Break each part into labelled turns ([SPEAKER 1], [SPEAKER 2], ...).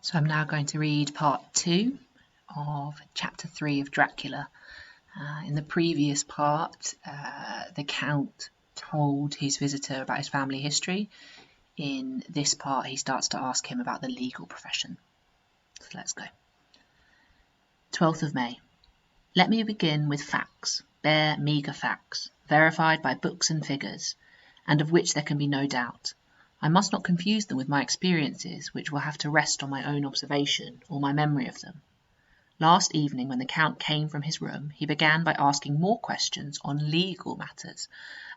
[SPEAKER 1] So I'm now going to read part 2 of chapter 3 of Dracula. In the previous part, the Count told his visitor about his family history. In this part, he starts to ask him about the legal profession. So let's go. 12th of May. Let me begin with facts, bare, meagre facts, verified by books and figures, and of which there can be no doubt. I must not confuse them with my experiences, which will have to rest on my own observation or my memory of them. Last evening, when the Count came from his room, he began by asking more questions on legal matters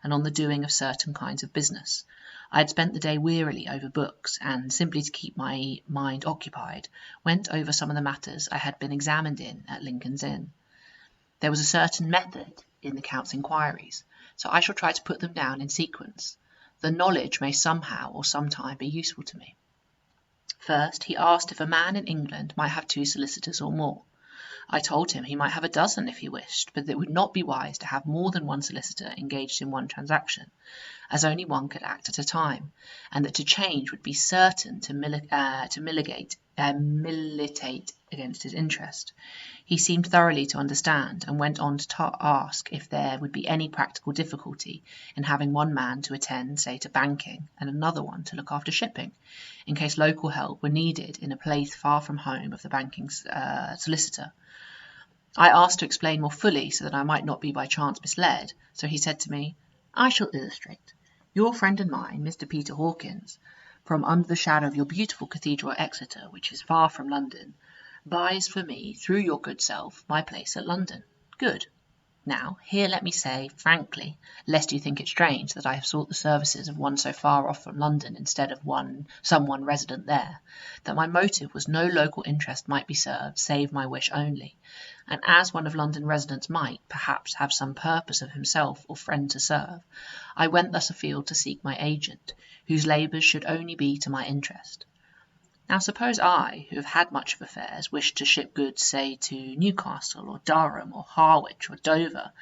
[SPEAKER 1] and on the doing of certain kinds of business. I had spent the day wearily over books, and, simply to keep my mind occupied, went over some of the matters I had been examined in at Lincoln's Inn. There was a certain method in the Count's inquiries, so I shall try to put them down in sequence. The knowledge may somehow or sometime be useful to me. First, he asked if a man in England might have 2 solicitors or more. I told him he might have a dozen if he wished, but that it would not be wise to have more than one solicitor engaged in one transaction, as only one could act at a time, and that to change would be certain to militate against his interest. He seemed thoroughly to understand, and went on to ask if there would be any practical difficulty in having one man to attend, say, to banking, and another one to look after shipping, in case local help were needed in a place far from home of the banking solicitor. I asked to explain more fully, so that I might not be by chance misled, so he said to me, "I shall illustrate. Your friend and mine, Mr. Peter Hawkins, from under the shadow of your beautiful cathedral at Exeter, which is far from London, buys for me, through your good self, my place at London. Good. Now, here let me say, frankly, lest you think it strange that I have sought the services of one so far off from London instead of someone resident there, that my motive was no local interest might be served, save my wish only, and as one of London residents might, perhaps, have some purpose of himself or friend to serve, I went thus afield to seek my agent, whose labours should only be to my interest. Now suppose I, who have had much of affairs, wished to ship goods, say, to Newcastle, or Durham, or Harwich, or Dover,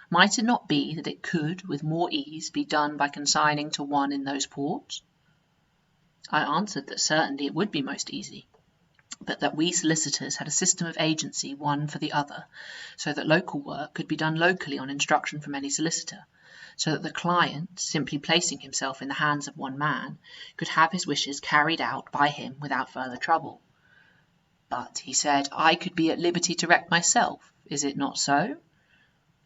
[SPEAKER 1] might it not be that it could, with more ease, be done by consigning to one in those ports? I answered that certainly it would be most easy, but that we solicitors had a system of agency one for the other, so that local work could be done locally on instruction from any solicitor, so that the client, simply placing himself in the hands of one man, could have his wishes carried out by him without further trouble. But, he said, I could be at liberty to wreck myself. Is it not so?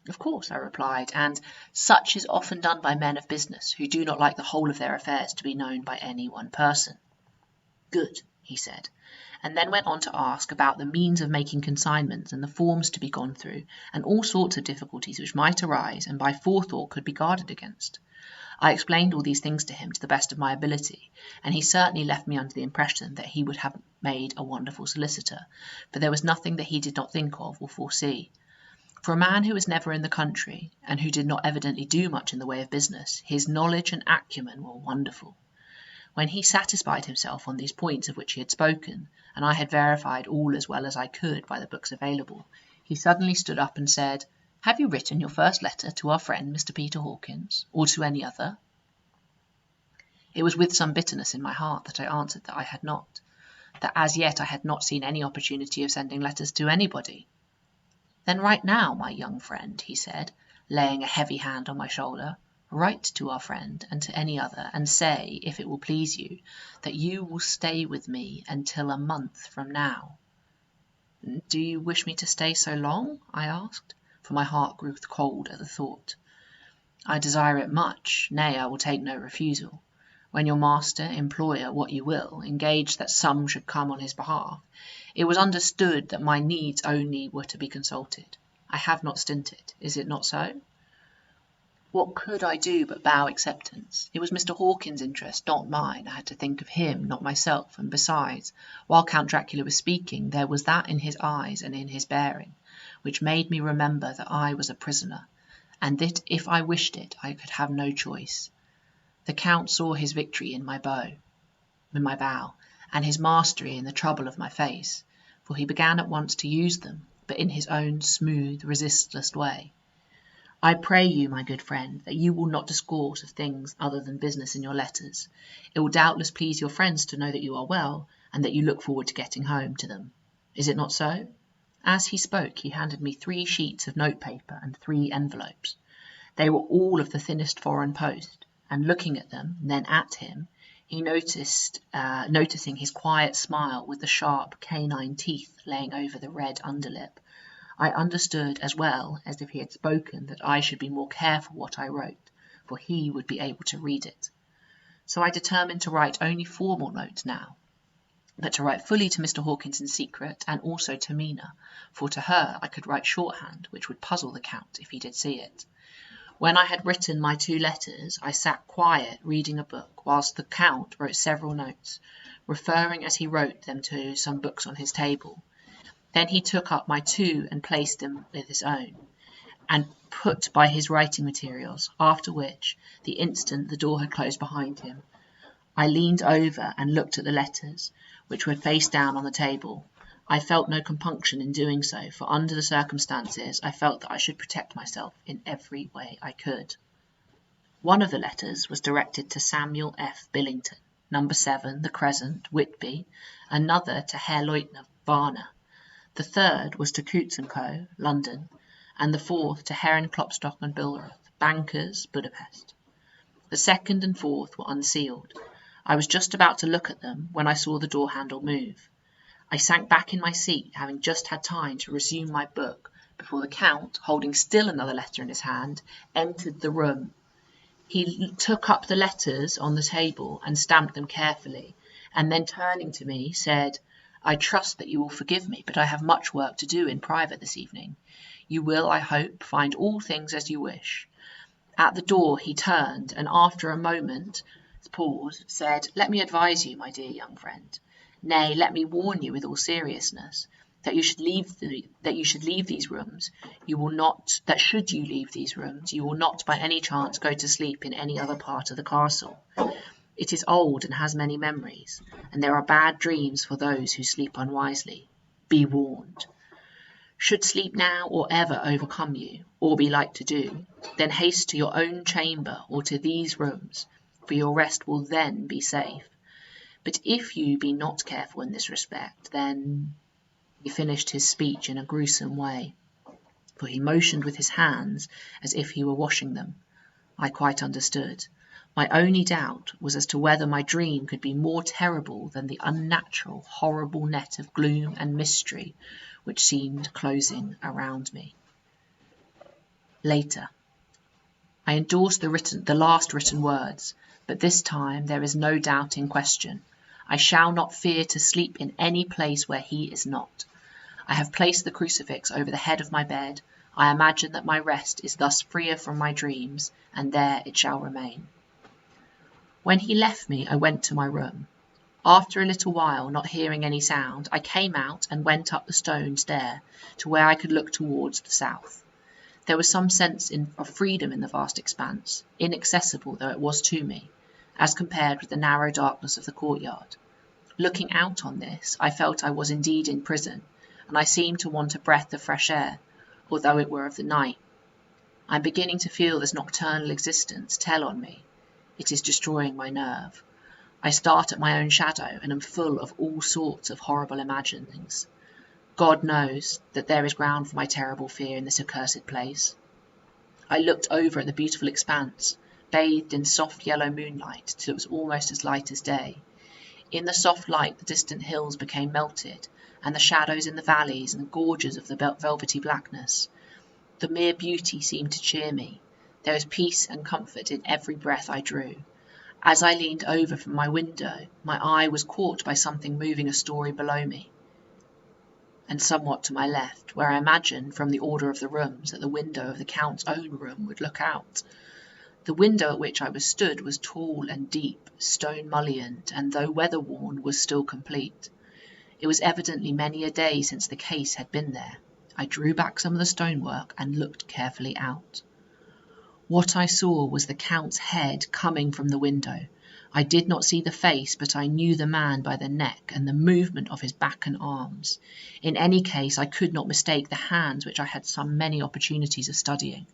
[SPEAKER 1] Of course, I replied, and such is often done by men of business, who do not like the whole of their affairs to be known by any one person. Good, he said, and then went on to ask about the means of making consignments and the forms to be gone through, and all sorts of difficulties which might arise and by forethought could be guarded against. I explained all these things to him to the best of my ability, and he certainly left me under the impression that he would have made a wonderful solicitor, for there was nothing that he did not think of or foresee. For a man who was never in the country, and who did not evidently do much in the way of business, his knowledge and acumen were wonderful. When he satisfied himself on these points of which he had spoken, and I had verified all as well as I could by the books available, he suddenly stood up and said, "Have you written your first letter to our friend Mr. Peter Hawkins, or to any other?" It was with some bitterness in my heart that I answered that I had not, that as yet I had not seen any opportunity of sending letters to anybody. "Then write now, my young friend," he said, laying a heavy hand on my shoulder. "Write to our friend and to any other, and say, if it will please you, that you will stay with me until a month from now." "Do you wish me to stay so long?" I asked, for my heart grew cold at the thought. "I desire it much, nay, I will take no refusal. When your master, employer, what you will, engaged that some should come on his behalf, it was understood that my needs only were to be consulted. I have not stinted, is it not so?" What could I do but bow acceptance? It was Mr. Hawkins' interest, not mine. I had to think of him, not myself, and besides, while Count Dracula was speaking, there was that in his eyes and in his bearing, which made me remember that I was a prisoner, and that if I wished it, I could have no choice. The Count saw his victory in my bow, in my bow, and his mastery in the trouble of my face, for he began at once to use them, but in his own smooth, resistless way. I pray you, my good friend, that you will not discourse of things other than business in your letters. It will doubtless please your friends to know that you are well, and that you look forward to getting home to them. Is it not so?" As he spoke, he handed me 3 sheets of notepaper and 3 envelopes. They were all of the thinnest foreign post, and looking at them, then at him, he noticing his quiet smile with the sharp canine teeth laying over the red underlip, I understood as well as if he had spoken that I should be more careful what I wrote, for he would be able to read it. So I determined to write only formal notes now, but to write fully to Mr. Hawkins in secret, and also to Mina, for to her I could write shorthand, which would puzzle the Count if he did see it. When I had written my 2 letters, I sat quiet reading a book, whilst the Count wrote several notes, referring as he wrote them to some books on his table. Then he took up my 2 and placed them with his own, and put by his writing materials, after which, the instant the door had closed behind him, I leaned over and looked at the letters, which were face down on the table. I felt no compunction in doing so, for under the circumstances I felt that I should protect myself in every way I could. One of the letters was directed to Samuel F. Billington, No. 7, The Crescent, Whitby, another to Herr Leutner, Varna. The third was to Coutts & Co., London, and the fourth to Herren, Klopstock and Billroth, bankers, Budapest. The second and fourth were unsealed. I was just about to look at them when I saw the door handle move. I sank back in my seat, having just had time to resume my book, before the Count, holding still another letter in his hand, entered the room. He took up the letters on the table and stamped them carefully, and then turning to me, said, "I trust that you will forgive me, but I have much work to do in private this evening. You will, I hope, find all things as you wish." At the door he turned, and after a moment's pause, said, "Let me advise you, my dear young friend, nay, let me warn you with all seriousness, that should you leave these rooms, you will not by any chance go to sleep in any other part of the castle. It is old and has many memories, and there are bad dreams for those who sleep unwisely. Be warned. Should sleep now or ever overcome you, or be like to do, then haste to your own chamber or to these rooms, for your rest will then be safe. But if you be not careful in this respect, then—" He finished his speech in a gruesome way, for he motioned with his hands as if he were washing them. I quite understood. My only doubt was as to whether my dream could be more terrible than the unnatural, horrible net of gloom and mystery which seemed closing around me. Later. I endorsed the last written words, but this time there is no doubt in question. I shall not fear to sleep in any place where he is not. I have placed the crucifix over the head of my bed. I imagine that my rest is thus freer from my dreams, and there it shall remain. When he left me, I went to my room. After a little while, not hearing any sound, I came out and went up the stone stair to where I could look towards the south. There was some sense of freedom in the vast expanse, inaccessible though it was to me, as compared with the narrow darkness of the courtyard. Looking out on this, I felt I was indeed in prison, and I seemed to want a breath of fresh air, although it were of the night. I am beginning to feel this nocturnal existence tell on me. It is destroying my nerve. I start at my own shadow, and am full of all sorts of horrible imaginings. God knows that there is ground for my terrible fear in this accursed place. I looked over at the beautiful expanse, bathed in soft yellow moonlight, till it was almost as light as day. In the soft light the distant hills became melted, and the shadows in the valleys and gorges of the velvety blackness. The mere beauty seemed to cheer me. There was peace and comfort in every breath I drew. As I leaned over from my window, my eye was caught by something moving a story below me, and somewhat to my left, where I imagined, from the order of the rooms, that the window of the Count's own room would look out. The window at which I was stood was tall and deep, stone-mullioned, and though weather-worn, was still complete. It was evidently many a day since the case had been there. I drew back some of the stonework and looked carefully out. What I saw was the Count's head coming from the window. I did not see the face, but I knew the man by the neck and the movement of his back and arms. In any case, I could not mistake the hands which I had so many opportunities of studying.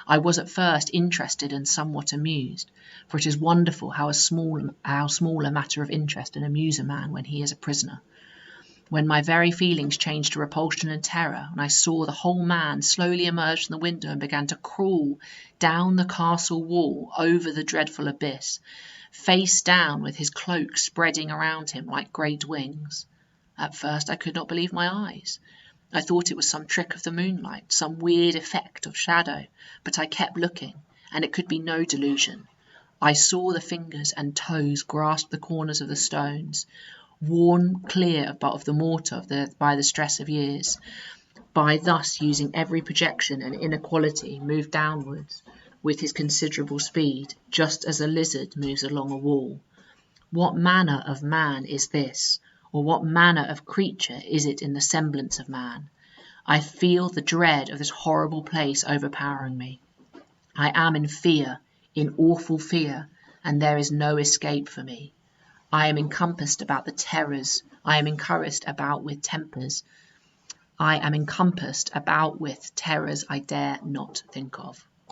[SPEAKER 1] I was at first interested and somewhat amused, for it is wonderful how small a matter of interest and amuse a man when he is a prisoner. When my very feelings changed to repulsion and terror, when I saw the whole man slowly emerge from the window and began to crawl down the castle wall over the dreadful abyss, face down with his cloak spreading around him like great wings. At first I could not believe my eyes. I thought it was some trick of the moonlight, some weird effect of shadow, but I kept looking, and it could be no delusion. I saw the fingers and toes grasp the corners of the stones, worn clear of the mortar by the stress of years, by thus using every projection and inequality, move downwards with his considerable speed, just as a lizard moves along a wall. What manner of man is this, or what manner of creature is it in the semblance of man? I feel the dread of this horrible place overpowering me. I am in fear, in awful fear, and there is no escape for me. I am encompassed about with terrors. I am encompassed about with terrors I dare not think of.